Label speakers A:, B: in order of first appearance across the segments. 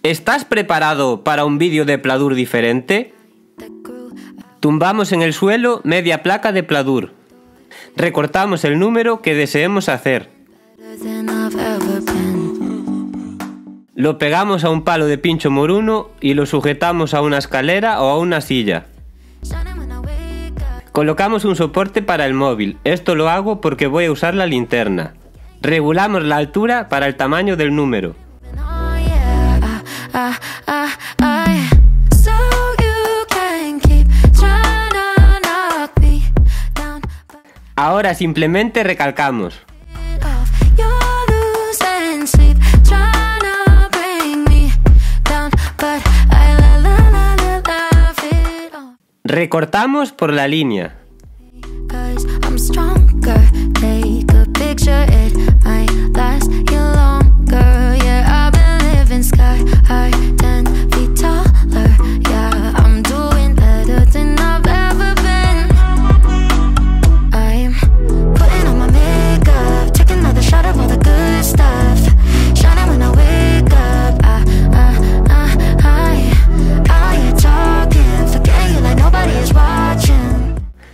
A: ¿Estás preparado para un vídeo de Pladur diferente? Tumbamos en el suelo media placa de Pladur. Recortamos el número que deseemos hacer. Lo pegamos a un palo de pincho moruno y lo sujetamos a una escalera o a una silla. Colocamos un soporte para el móvil. Esto lo hago porque voy a usar la linterna. Regulamos la altura para el tamaño del número. Ahora simplemente recalcamos. Recortamos por la línea.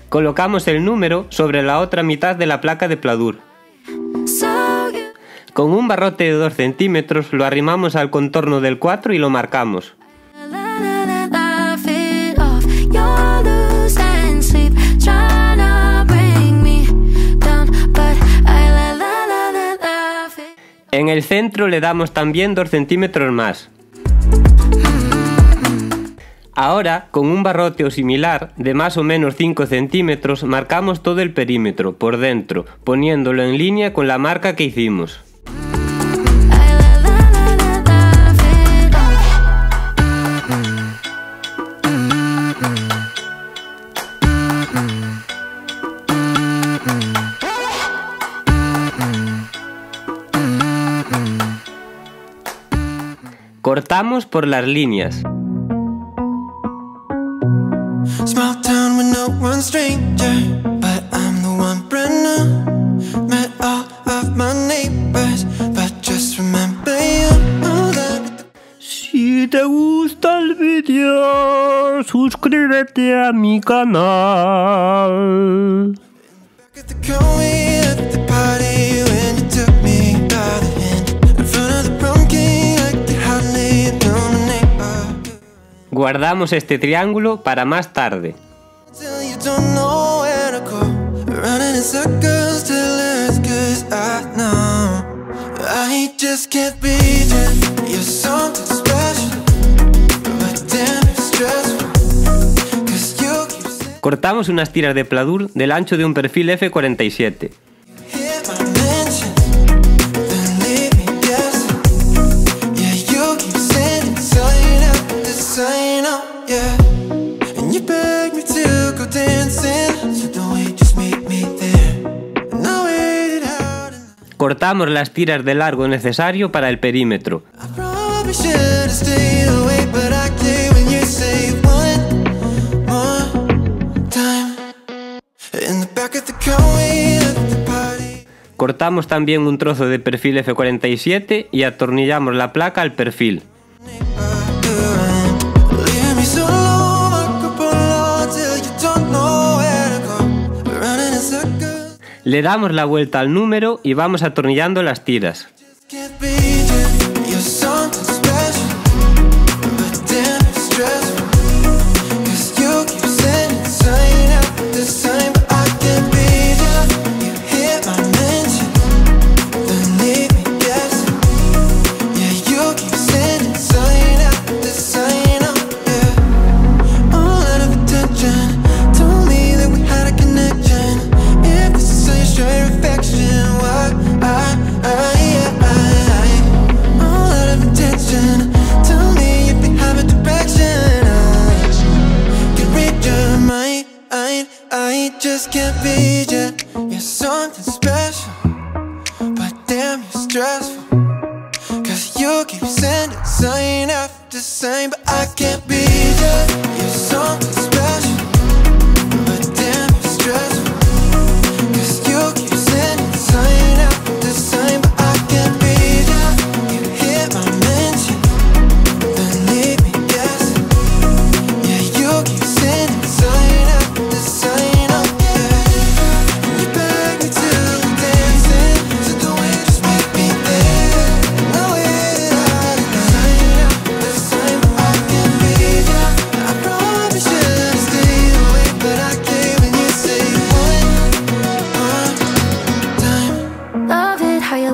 A: Colocamos el número sobre la otra mitad de la placa de Pladur. Con un barrote de 2 centímetros lo arrimamos al contorno del 4 y lo marcamos. En el centro le damos también 2 centímetros más. Ahora, con un barrote o similar, de más o menos 5 centímetros, marcamos todo el perímetro, por dentro, poniéndolo en línea con la marca que hicimos. Cortamos por las líneas.
B: Small town with no one stranger, but I'm the one brand new. Met all of my neighbors, but just remember you.
A: Si te gusta el vídeo, suscríbete a mi canal. Guardamos este triángulo para más tarde. Cortamos unas tiras de Pladur del ancho de un perfil F47. Cortamos las tiras de largo necesario para el perímetro. Cortamos también un trozo de perfil F47 y atornillamos la placa al perfil. Le damos la vuelta al número y vamos atornillando las tiras.
B: Cause you keep sending sign after sign, but I can't be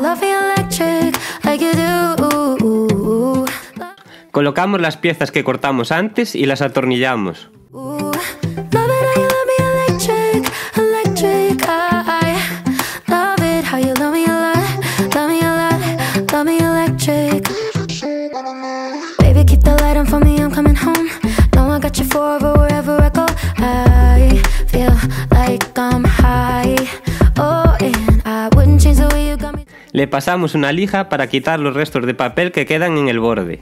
B: love me electric, like you do.
A: Colocamos las piezas que cortamos antes y las atornillamos.
B: Love it how you love me electric, electric. I love it how you love me a lot, love me a lot, love me electric. Baby, keep the light on for me, I'm coming home. Know I got you forever wherever I go. I feel like I'm high. Oh, and I wouldn't change the way you got me.
A: Le pasamos una lija para quitar los restos de papel que quedan en el borde.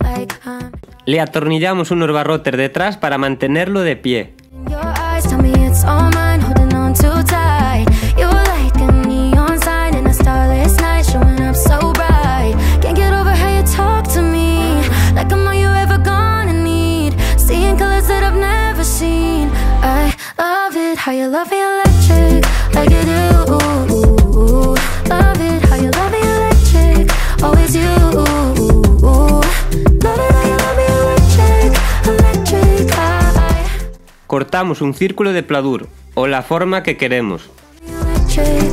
B: Like I'm
A: Le atornillamos unos barrotes detrás para mantenerlo de pie.
B: in your eyes, tell me it's all mine, holding on too tight. You're like a neon sign in a starless night, showing up so bright. Can't get over how you talk to me, like I'm all you ever gonna need. Seeing colors that I've never seen. I love it how you love me electric, like you do. Love it how you love me electric, always you. Love it how you love me electric, electric.
A: Cortamos un círculo de pladur, o la forma que queremos.
B: Electric.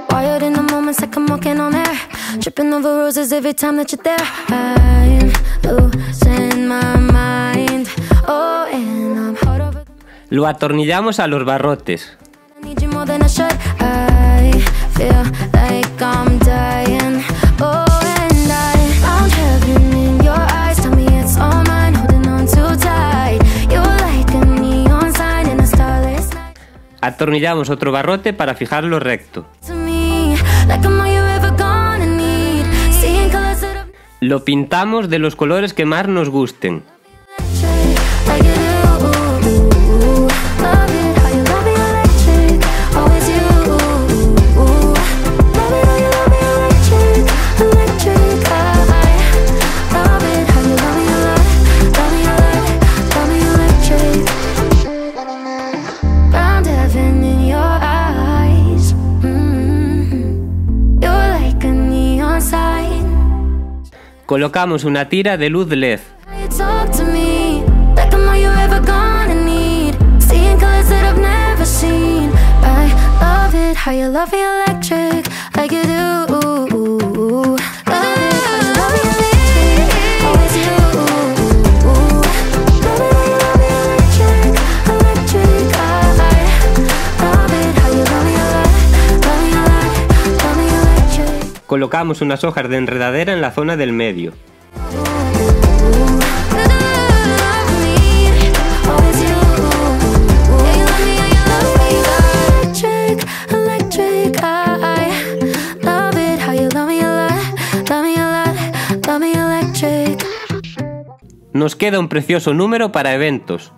B: Wired in the moments like I'm walking on air, tripping over roses every time that you're there. I'm losing my mind. Oh, and I'm hard over.
A: Lo atornillamos a los barrotes.
B: I need you more than I should. I feel like I'm dying. Oh, and I found heaven in your eyes. Tell me it's all mine, holding on too tight. You're like a neon sign in a starless night.
A: Atornillamos otro barrote para fijarlo recto.
B: To me, like I'm all you ever gonna need. Seeing colors that I've
A: Lo pintamos de los colores que más nos gusten.
B: like you do. Love it how you love me electric, always you. Love it how you love me electric, electric. I love it how you love me a lot, love me a lot, love me electric. Found heaven in your eyes. You're like a neon sign.
A: Colocamos una tira de luz LED.
B: How you talk to me, like I'm all you ever gonna need. Seeing colors that I've never seen. I love it how you love me electric, like you do. Love it how you love me electric, always you. Love it how you love me electric, electric. I love it how you love me a lot, love me a lot, love me electric.
A: Colocamos unas hojas de enredadera en la zona del medio. Nos queda un precioso número para eventos.